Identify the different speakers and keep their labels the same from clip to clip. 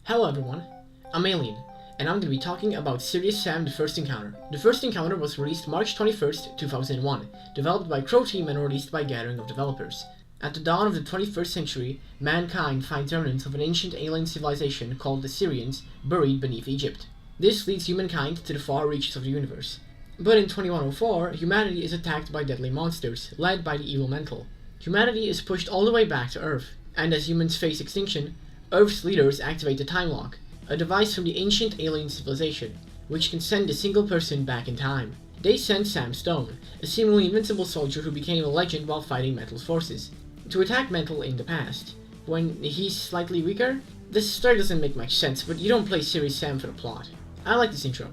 Speaker 1: Hello everyone, I'm Alien, and I'm going to be talking about Serious Sam the First Encounter. The First Encounter was released March 21st, 2001, developed by Crow Team and released by Gathering of Developers. At the dawn of the 21st century, mankind finds remnants of an ancient alien civilization called the Syrians buried beneath Egypt. This leads humankind to the far reaches of the universe. But in 2104, humanity is attacked by deadly monsters, led by the evil Mental. Humanity is pushed all the way back to Earth, and as humans face extinction, Earth's leaders activate the Time Lock, a device from the ancient alien civilization, which can send a single person back in time. They send Sam Stone, a seemingly invincible soldier who became a legend while fighting Mental's forces, to attack Mental in the past, when he's slightly weaker. This story doesn't make much sense, but you don't play Serious Sam for the plot. I like this intro.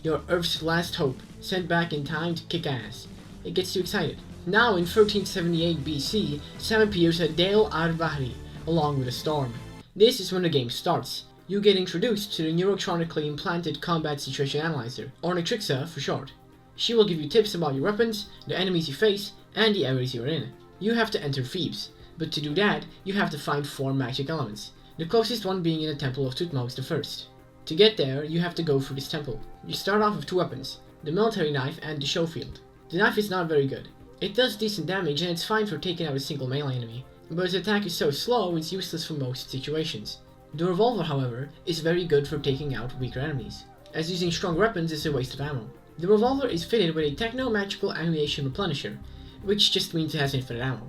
Speaker 1: You're Earth's last hope, sent back in time to kick ass. It gets you excited. Now in 1378 BC, Sam appears at Dale al-Bahri, along with a storm. This is when the game starts. You get introduced to the neurotronically implanted Combat Situation Analyzer, or Nitrixa for short. She will give you tips about your weapons, the enemies you face, and the areas you're in. You have to enter Thebes, but to do that, you have to find 4 magic elements, the closest one being in the Temple of Thutmose I. To get there, you have to go through this temple. You start off with 2 weapons, the military knife and the show field. The knife is not very good. It does decent damage and it's fine for taking out a single melee enemy, but its attack is so slow it's useless for most situations. The revolver, however, is very good for taking out weaker enemies, as using strong weapons is a waste of ammo. The revolver is fitted with a techno-magical ammunition replenisher, which just means it has infinite ammo.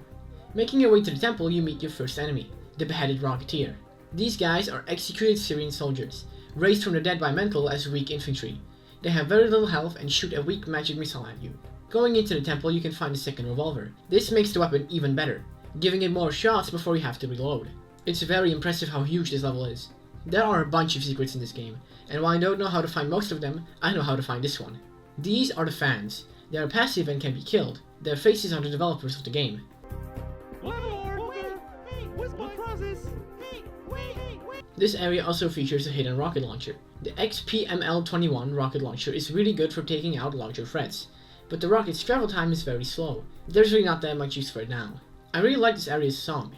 Speaker 1: Making your way to the temple, you meet your first enemy, the beheaded Rocketeer. These guys are executed Syrian soldiers, raised from the dead by Mental as weak infantry. They have very little health and shoot a weak magic missile at you. Going into the temple, you can find a second revolver. This makes the weapon even better, giving it more shots before you have to reload. It's very impressive how huge this level is. There are a bunch of secrets in this game, and while I don't know how to find most of them, I know how to find this one. These are the fans. They are passive and can be killed. Their faces are the developers of the game. This area also features a hidden rocket launcher. The XPML-21 rocket launcher is really good for taking out larger threats, but the rocket's travel time is very slow. There's really not that much use for it now. I really like this area's song.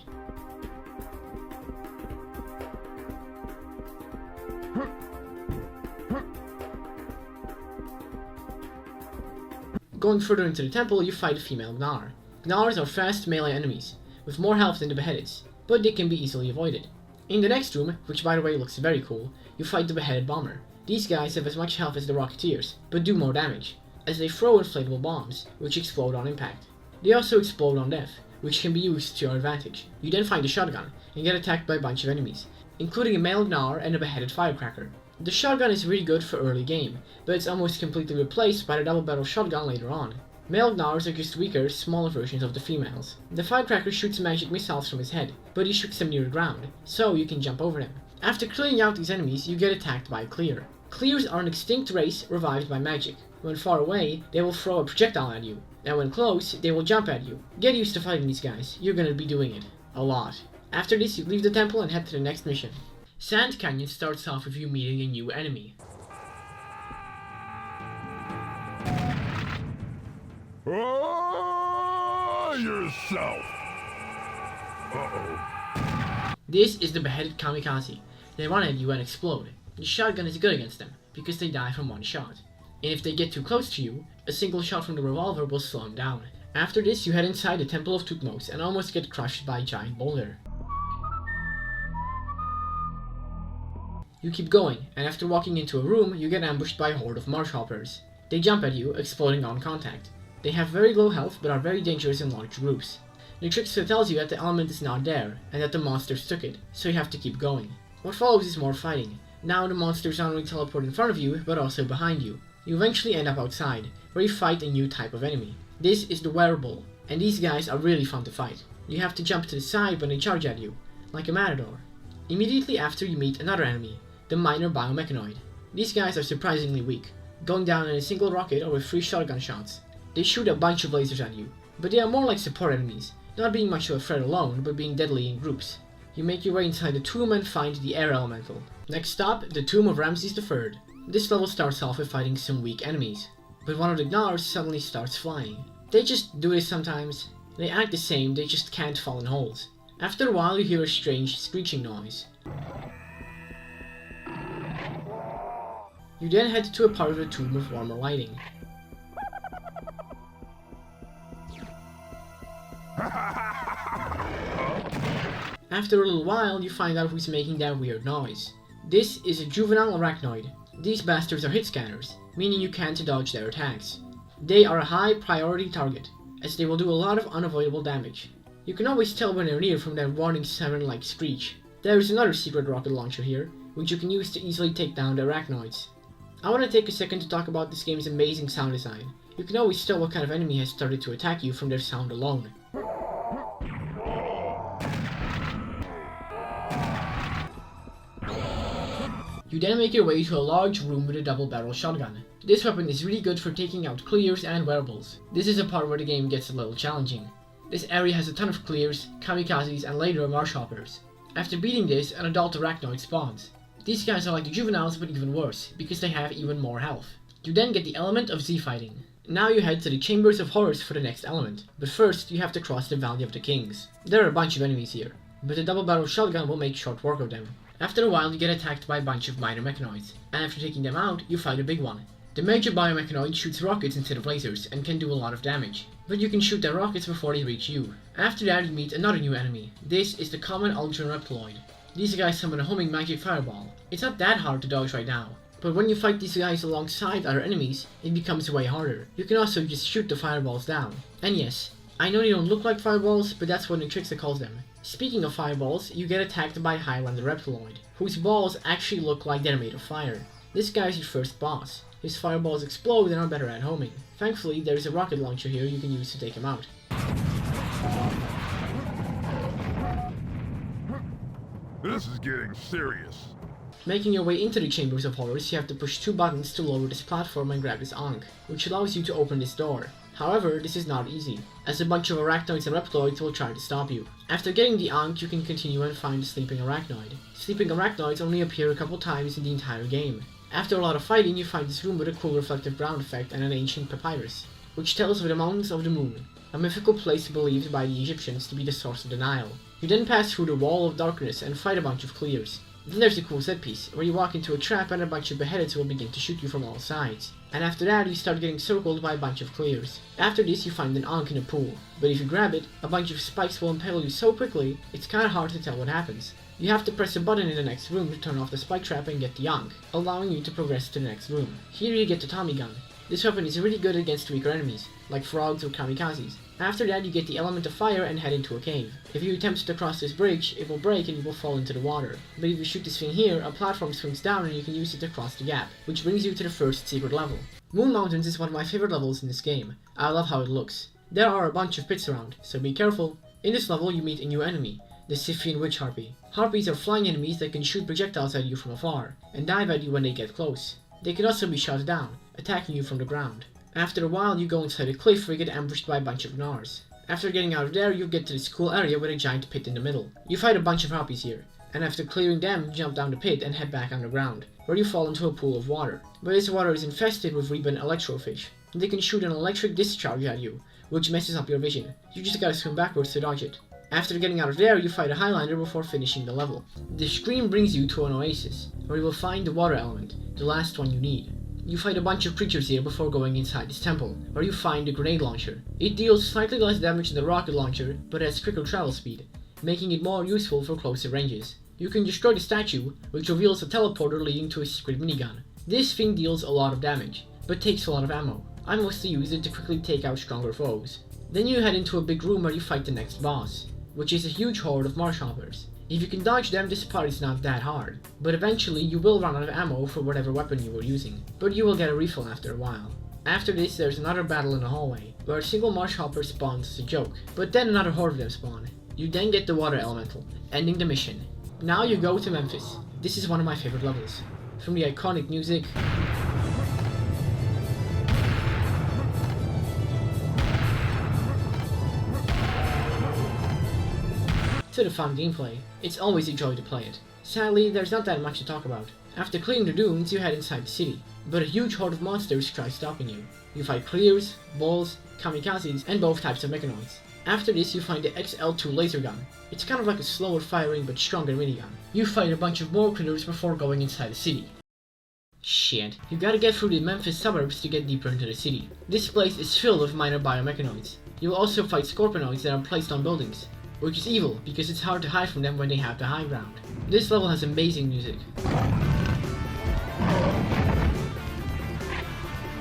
Speaker 1: Going further into the temple, you fight a female Gnar. Gnars are fast melee enemies, with more health than the beheadeds, but they can be easily avoided. In the next room, which by the way looks very cool, you fight the beheaded bomber. These guys have as much health as the Rocketeers, but do more damage, as they throw inflatable bombs, which explode on impact. They also explode on death, which can be used to your advantage. You then find a shotgun, and get attacked by a bunch of enemies, including a male Gnar and a beheaded firecracker. The shotgun is really good for early game, but it's almost completely replaced by the double barrel shotgun later on. Male Gnars are just weaker, smaller versions of the females. The firecracker shoots magic missiles from his head, but he shoots them near the ground, so you can jump over them. After clearing out these enemies, you get attacked by a Clear. Clears are an extinct race revived by magic. When far away, they will throw a projectile at you, and when close, they will jump at you. Get used to fighting these guys, you're gonna be doing it. A lot. After this, you leave the temple and head to the next mission. Sand Canyon starts off with you meeting a new enemy.
Speaker 2: Oh, yourself! Uh-oh.
Speaker 1: This is the beheaded Kamikaze. They run at you and explode. The shotgun is good against them, because they die from one shot. And if they get too close to you, a single shot from the revolver will slow them down. After this, you head inside the Temple of Thutmose and almost get crushed by a giant boulder. You keep going, and after walking into a room, you get ambushed by a horde of marshhoppers. They jump at you, exploding on contact. They have very low health, but are very dangerous in large groups. Nitrixa tells you that the element is not there, and that the monsters took it, so you have to keep going. What follows is more fighting. Now the monsters not only teleport in front of you, but also behind you. You eventually end up outside, where you fight a new type of enemy. This is the Wearable, and these guys are really fun to fight. You have to jump to the side when they charge at you, like a matador. Immediately after you meet another enemy, the Minor Biomechanoid. These guys are surprisingly weak, going down in a single rocket or with 3 shotgun shots. They shoot a bunch of lasers at you, but they are more like support enemies, not being much of a threat alone, but being deadly in groups. You make your way inside the tomb and find the Air Elemental. Next stop, the tomb of Ramses III. This level starts off with fighting some weak enemies, but one of the Gnars suddenly starts flying. They just do this sometimes. They act the same, they just can't fall in holes. After a while you hear a strange screeching noise. You then head to a part of the tomb with warmer lighting. After a little while, you find out who's making that weird noise. This is a juvenile arachnoid. These bastards are hit scanners, meaning you can't dodge their attacks. They are a high priority target, as they will do a lot of unavoidable damage. You can always tell when they're near from their warning siren-like screech. There is another secret rocket launcher here, which you can use to easily take down the arachnoids. I want to take a second to talk about this game's amazing sound design. You can always tell what kind of enemy has started to attack you from their sound alone. You then make your way to a large room with a double-barrel shotgun. This weapon is really good for taking out clears and wearables. This is a part where the game gets a little challenging. This area has a ton of clears, kamikazes, and later marsh hoppers. After beating this, an adult arachnoid spawns. These guys are like the juveniles, but even worse, because they have even more health. You then get the element of Z-fighting. Now you head to the Chambers of Horrors for the next element, but first you have to cross the Valley of the Kings. There are a bunch of enemies here, but the double-barrel shotgun will make short work of them. After a while you get attacked by a bunch of minor mechanoids, and after taking them out, you fight a big one. The major biomechanoid shoots rockets instead of lasers, and can do a lot of damage, but you can shoot their rockets before they reach you. After that you meet another new enemy. This is the common Ultra Reptiloid. These guys summon a homing magic fireball. It's not that hard to dodge right now, but when you fight these guys alongside other enemies, it becomes way harder. You can also just shoot the fireballs down. And yes, I know they don't look like fireballs, but that's what Nutrixa calls them. Speaking of fireballs, you get attacked by Highlander Reptiloid, whose balls actually look like they're made of fire. This guy is your first boss. His fireballs explode and are better at homing. Thankfully, there's a rocket launcher here you can use to take him out.
Speaker 2: This is getting serious.
Speaker 1: Making your way into the Chambers of Horrors, you have to push 2 buttons to lower this platform and grab this Ankh, which allows you to open this door. However, this is not easy, as a bunch of arachnoids and reptiloids will try to stop you. After getting the Ankh, you can continue and find the sleeping arachnoid. Sleeping arachnoids only appear a couple times in the entire game. After a lot of fighting, you find this room with a cool reflective ground effect and an ancient papyrus, which tells of the Mountains of the Moon, a mythical place believed by the Egyptians to be the source of the Nile. You then pass through the Wall of Darkness and fight a bunch of clears. Then there's a cool set piece, where you walk into a trap and a bunch of beheadeds will begin to shoot you from all sides. And after that, you start getting circled by a bunch of clears. After this, you find an Ankh in a pool, but if you grab it, a bunch of spikes will impale you so quickly, it's kinda hard to tell what happens. You have to press a button in the next room to turn off the spike trap and get the Ankh, allowing you to progress to the next room. Here you get the Tommy gun. This weapon is really good against weaker enemies, like frogs or kamikazes. After that you get the element of fire and head into a cave. If you attempt to cross this bridge, it will break and you will fall into the water. But if you shoot this thing here, a platform swings down and you can use it to cross the gap, which brings you to the first secret level. Moon Mountains is one of my favorite levels in this game. I love how it looks. There are a bunch of pits around, so be careful. In this level you meet a new enemy, the Scythian Witch Harpy. Harpies are flying enemies that can shoot projectiles at you from afar, and dive at you when they get close. They can also be shot down, attacking you from the ground. After a while you go inside a cliff where you get ambushed by a bunch of gnars. After getting out of there you get to this cool area with a giant pit in the middle. You fight a bunch of harpies here, and after clearing them you jump down the pit and head back underground, where you fall into a pool of water. But this water is infested with ribbon electrofish. They can shoot an electric discharge at you, which messes up your vision. You just gotta swim backwards to dodge it. After getting out of there, you fight a Highlander before finishing the level. The screen brings you to an oasis, where you will find the water element, the last one you need. You fight a bunch of creatures here before going inside this temple, where you find the grenade launcher. It deals slightly less damage than the rocket launcher, but has quicker travel speed, making it more useful for closer ranges. You can destroy the statue, which reveals a teleporter leading to a secret minigun. This thing deals a lot of damage, but takes a lot of ammo. I mostly use it to quickly take out stronger foes. Then you head into a big room where you fight the next boss, which is a huge horde of marsh hoppers. If you can dodge them, this part is not that hard, but eventually you will run out of ammo for whatever weapon you were using, but you will get a refill after a while. After this there's another battle in the hallway, where a single marsh hopper spawns as a joke, but then another horde of them spawn. You then get the water elemental, ending the mission. Now you go to Memphis. This is one of my favorite levels. From the iconic music, to the fun gameplay, it's always a joy to play it. Sadly, there's not that much to talk about. After clearing the dunes, you head inside the city, but a huge horde of monsters tries stopping you. You fight clears, balls, kamikazes, and both types of mechanoids. After this, you find the XL2 laser gun. It's kind of like a slower firing but stronger minigun. You fight a bunch of more critters before going inside the city. Shit. You gotta get through the Memphis suburbs to get deeper into the city. This place is filled with minor biomechanoids. You'll also fight scorpionoids that are placed on buildings, which is evil because it's hard to hide from them when they have the high ground. This level has amazing music.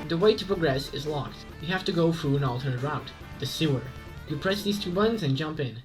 Speaker 1: The way to progress is locked. You have to go through an alternate route, the sewer. You press these 2 buttons and jump in.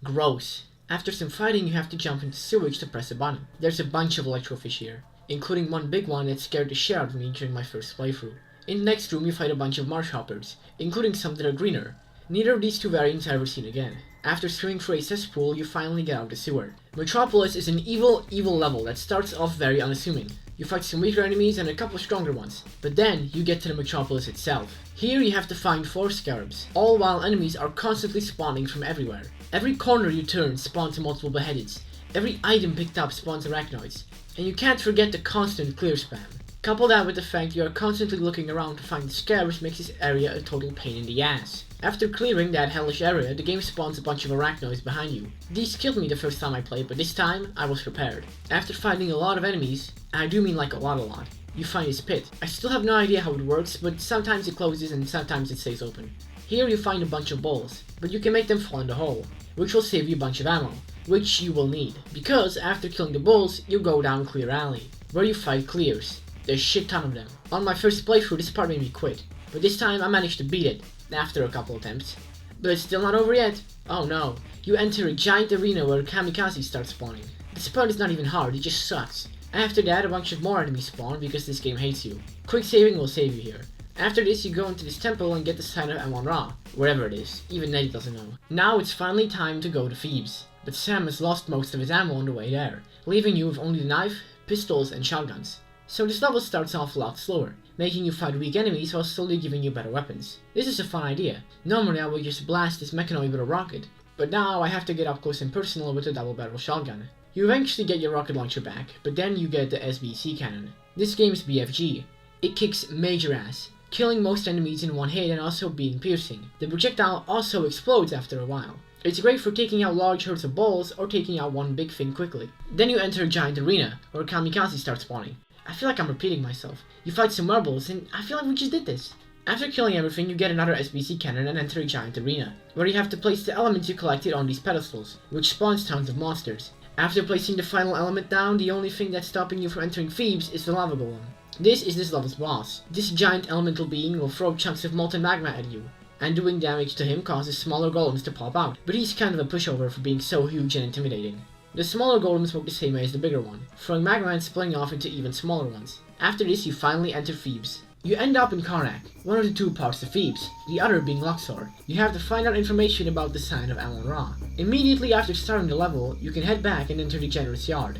Speaker 1: Gross. After some fighting, you have to jump into sewage to press a button. There's a bunch of electrofish here, including one big one that scared the shit out of me during my first playthrough. In the next room, you fight a bunch of marsh hoppers, including some that are greener. Neither of these 2 variants are ever seen again. After swimming through a cesspool, you finally get out of the sewer. Metropolis is an evil level that starts off very unassuming. You fight some weaker enemies and a couple stronger ones, but then you get to the Metropolis itself. Here you have to find 4 scarabs, all while enemies are constantly spawning from everywhere. Every corner you turn spawns multiple beheadeds, every item picked up spawns arachnoids, and you can't forget the constant clear spam. Couple that with the fact you are constantly looking around to find the scarabs makes this area a total pain in the ass. After clearing that hellish area, the game spawns a bunch of arachnoids behind you. These killed me the first time I played, but this time I was prepared. After fighting a lot of enemies, and I do mean like a lot, you find this pit. I still have no idea how it works, but sometimes it closes and sometimes it stays open. Here you find a bunch of balls, but you can make them fall in the hole, which will save you a bunch of ammo, which you will need, because after killing the bulls, you go down Clear Alley, where you fight clears. There's a shit ton of them. On my first playthrough, this part made me quit, but this time I managed to beat it, after a couple attempts. But it's still not over yet. Oh no, you enter a giant arena where kamikazes start spawning. This part is not even hard, it just sucks. After that, a bunch of more enemies spawn because this game hates you. Quick saving will save you here. After this, you go into this temple and get the sign of Amon-Ra, wherever it is, even Nettie doesn't know. Now it's finally time to go to Thebes, but Sam has lost most of his ammo on the way there, leaving you with only the knife, pistols, and shotguns. So this level starts off a lot slower, making you fight weak enemies while slowly giving you better weapons. This is a fun idea. Normally I would just blast this mechanoid with a rocket, but now I have to get up close and personal with a double-barrel shotgun. You eventually get your rocket launcher back, but then you get the SBC cannon. This game is BFG. It kicks major ass, killing most enemies in one hit and also being piercing. The projectile also explodes after a while. It's great for taking out large herds of balls or taking out one big thing quickly. Then you enter a giant arena, where kamikazes start spawning. I feel like I'm repeating myself. You fight some marbles, and I feel like we just did this. After killing everything, you get another SBC cannon and enter a giant arena, where you have to place the elements you collected on these pedestals, which spawns tons of monsters. After placing the final element down, the only thing that's stopping you from entering Thebes is the lava golem. This is this level's boss. This giant elemental being will throw chunks of molten magma at you, and doing damage to him causes smaller golems to pop out, but he's kind of a pushover for being so huge and intimidating. The smaller golems work the same way as the bigger one, throwing magma and splitting off into even smaller ones. After this, you finally enter Thebes. You end up in Karnak, one of the 2 parts of Thebes, the other being Luxor. You have to find out information about the sign of Amon-Ra. Immediately after starting the level, you can head back and enter the generous yard.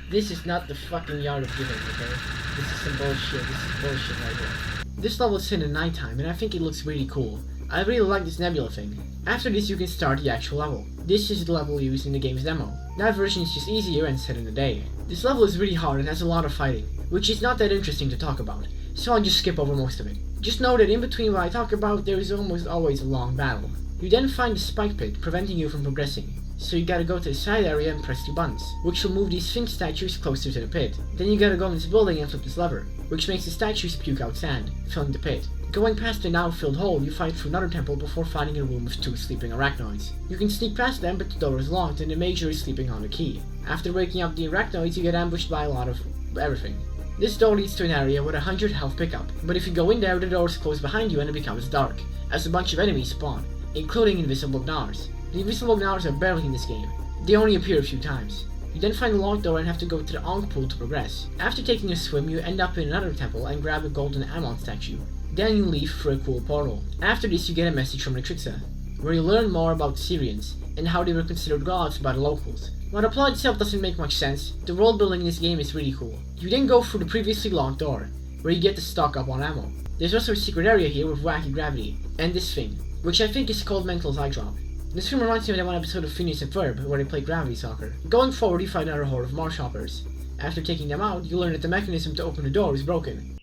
Speaker 1: This is not the fucking yard of giving, okay? This is some bullshit, this is bullshit right here. This level is set in nighttime and I think it looks really cool. I really like this nebula thing. After this you can start the actual level. This is the level used in the game's demo. That version is just easier and set in a day. This level is really hard and has a lot of fighting, which is not that interesting to talk about, so I'll just skip over most of it. Just know that in between what I talk about there is almost always a long battle. You then find the spike pit, preventing you from progressing. So you gotta go to the side area and press 2 buttons, which will move these Sphinx statues closer to the pit. Then you gotta go in this building and flip this lever, which makes the statues puke out sand, filling the pit. Going past the now filled hole, you fight through another temple before finding a room with 2 sleeping arachnoids. You can sneak past them, but the door is locked and the Major is sleeping on the key. After waking up the arachnoids, you get ambushed by a lot of everything. This door leads to an area with 100 health pickup, but if you go in there, the doors close behind you and it becomes dark, as a bunch of enemies spawn, including invisible gnars. The invisible gnars are barely in this game. They only appear a few times. You then find a locked door and have to go to the Ankh pool to progress. After taking a swim, you end up in another temple and grab a golden Ammon statue. Then you leave for a cool portal. After this, you get a message from Hatshepsut, where you learn more about the Syrians and how they were considered gods by the locals. While the plot itself doesn't make much sense, the world building in this game is really cool. You then go through the previously locked door, where you get to stock up on ammo. There's also a secret area here with wacky gravity, and this thing, which I think is called Mental's Eye Drop. This room reminds me of that one episode of Phineas and Ferb, where they play gravity soccer. Going forward, you find another horde of marsh hoppers. After taking them out, you learn that the mechanism to open the door is broken.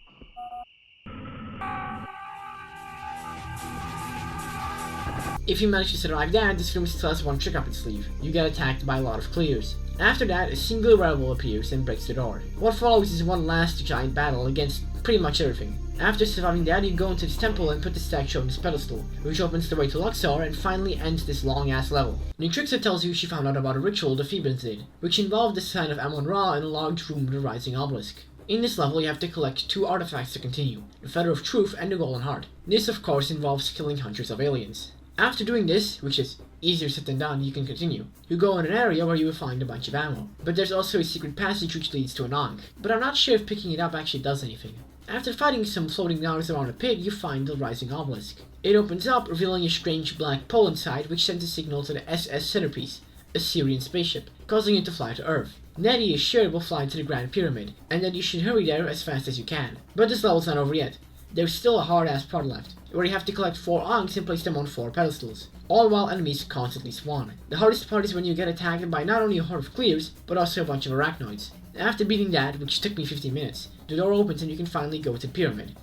Speaker 1: If you manage to survive that, this room still has one trick up its sleeve. You get attacked by a lot of clears. After that, a single rebel appears and breaks the door. What follows is one last giant battle against pretty much everything. After surviving that, you go into this temple and put the statue on this pedestal, which opens the way to Luxor and finally ends this long-ass level. Nutrixa tells you she found out about a ritual the Thebans did, which involved the sign of Amun-Ra in a large room with a rising obelisk. In this level, you have to collect 2 artifacts to continue, the Feather of Truth and the Golden Heart. This, of course, involves killing hundreds of aliens. After doing this, which is easier said than done, you can continue. You go in an area where you will find a bunch of ammo, but there's also a secret passage which leads to an Ankh, but I'm not sure if picking it up actually does anything. After fighting some floating dogs around a pit, you find the rising obelisk. It opens up, revealing a strange black pole inside which sends a signal to the SS Centerpiece, a Syrian spaceship, causing it to fly to Earth. Nettie is sure it will fly to the Grand Pyramid, and that you should hurry there as fast as you can. But this level's not over yet. There's still a hard-ass part left, where you have to collect 4 Ankhs and place them on 4 pedestals, all while enemies constantly spawn. The hardest part is when you get attacked by not only a horde of clears, but also a bunch of arachnoids. After beating that, which took me 15 minutes, the door opens and you can finally go to the pyramid.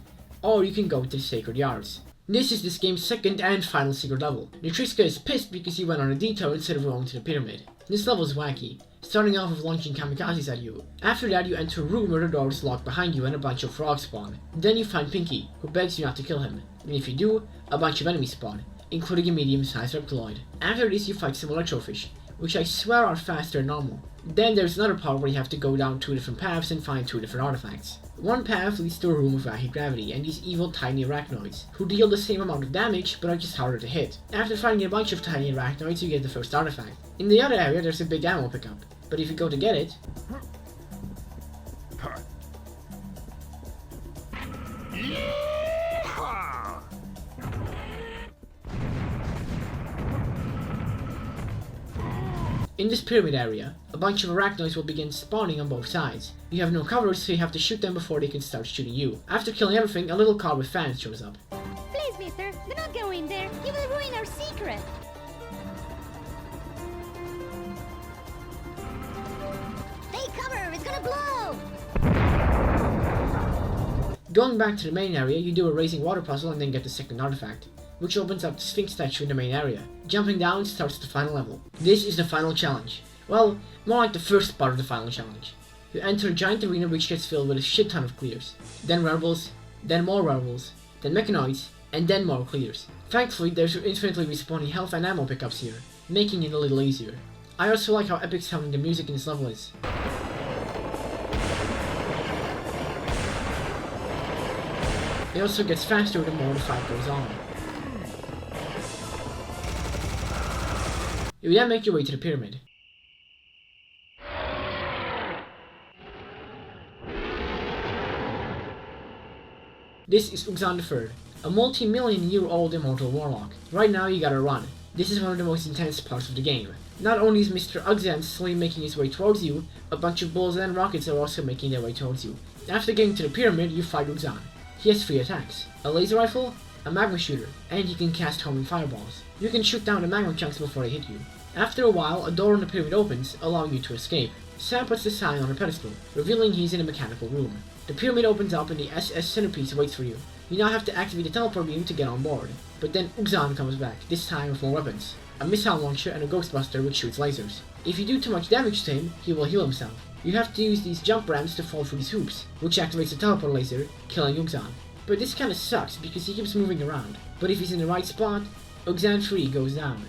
Speaker 1: Or you can go to the Sacred Yards. This is this game's second and final secret level. Nutriska is pissed because he went on a detour instead of going to the pyramid. This level is wacky, starting off with launching kamikazes at you. After that, you enter a room where the door is locked behind you and a bunch of frogs spawn. Then you find Pinky, who begs you not to kill him. And if you do, a bunch of enemies spawn, including a medium-sized reptiloid. After this, you fight some electrofish, which I swear are faster than normal. Then there's another part where you have to go down 2 different paths and find 2 different artifacts. One path leads to a room with anti-gravity and these evil tiny arachnoids, who deal the same amount of damage but are just harder to hit. After finding a bunch of tiny arachnoids, you get the first artifact. In the other area, there's a big ammo pickup, but if you go to get it... In this pyramid area, a bunch of arachnoids will begin spawning on both sides. You have no cover, so you have to shoot them before they can start shooting you. After killing everything, a little car with fans shows up.
Speaker 3: Please, mister, do not go in there. You will ruin our secret. Take cover, it's gonna blow!
Speaker 1: Going back to the main area, you do a raising water puzzle and then get the second artifact, which opens up the Sphinx statue in the main area. Jumping down starts the final level. This is the final challenge. Well, more like the first part of the final challenge. You enter a giant arena which gets filled with a shit ton of clears. Then werewolves, then more werewolves, then mechanoids, and then more clears. Thankfully, there's infinitely respawning health and ammo pickups here, making it a little easier. I also like how epic sounding the music in this level is. It also gets faster the more the fight goes on. You then make your way to the pyramid. This is Uxan III, a multi-million-year-old immortal warlock. Right now you gotta run. This is one of the most intense parts of the game. Not only is Mr. Uxan slowly making his way towards you, a bunch of bulls and rockets are also making their way towards you. After getting to the pyramid, you fight Uxan. He has 3 attacks: a laser rifle, a magma shooter, and he can cast homing fireballs. You can shoot down the magma chunks before they hit you. After a while, a door in the pyramid opens, allowing you to escape. Sam puts the sign on a pedestal, revealing he's in a mechanical room. The pyramid opens up and the SS Centerpiece waits for you. You now have to activate the teleport beam to get on board. But then Uxan comes back, this time with more weapons: a missile launcher and a ghostbuster which shoots lasers. If you do too much damage to him, he will heal himself. You have to use these jump ramps to fall through these hoops, which activates the teleport laser, killing Uxan. But this kinda sucks because he keeps moving around. But if he's in the right spot, Uxan 3 goes down.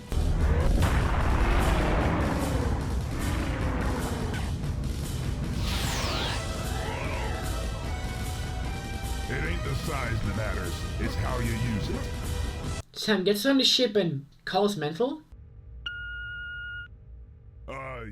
Speaker 2: It ain't the size that matters, it's how you use it.
Speaker 1: Sam gets on the ship and calls mental?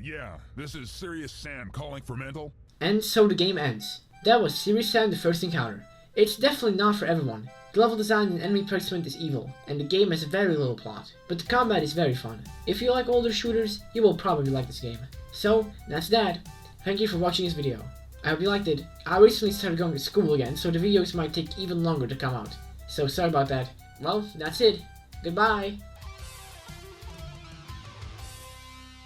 Speaker 2: Yeah, this is Serious Sam calling for mental.
Speaker 1: And so the game ends. That was Serious Sam: The First Encounter. It's definitely not for everyone. The level design and enemy placement is evil, and the game has very little plot. But the combat is very fun. If you like older shooters, you will probably like this game. So, that's that. Thank you for watching this video. I hope you liked it. I recently started going to school again, so the videos might take even longer to come out. So sorry about that. Well, that's it. Goodbye!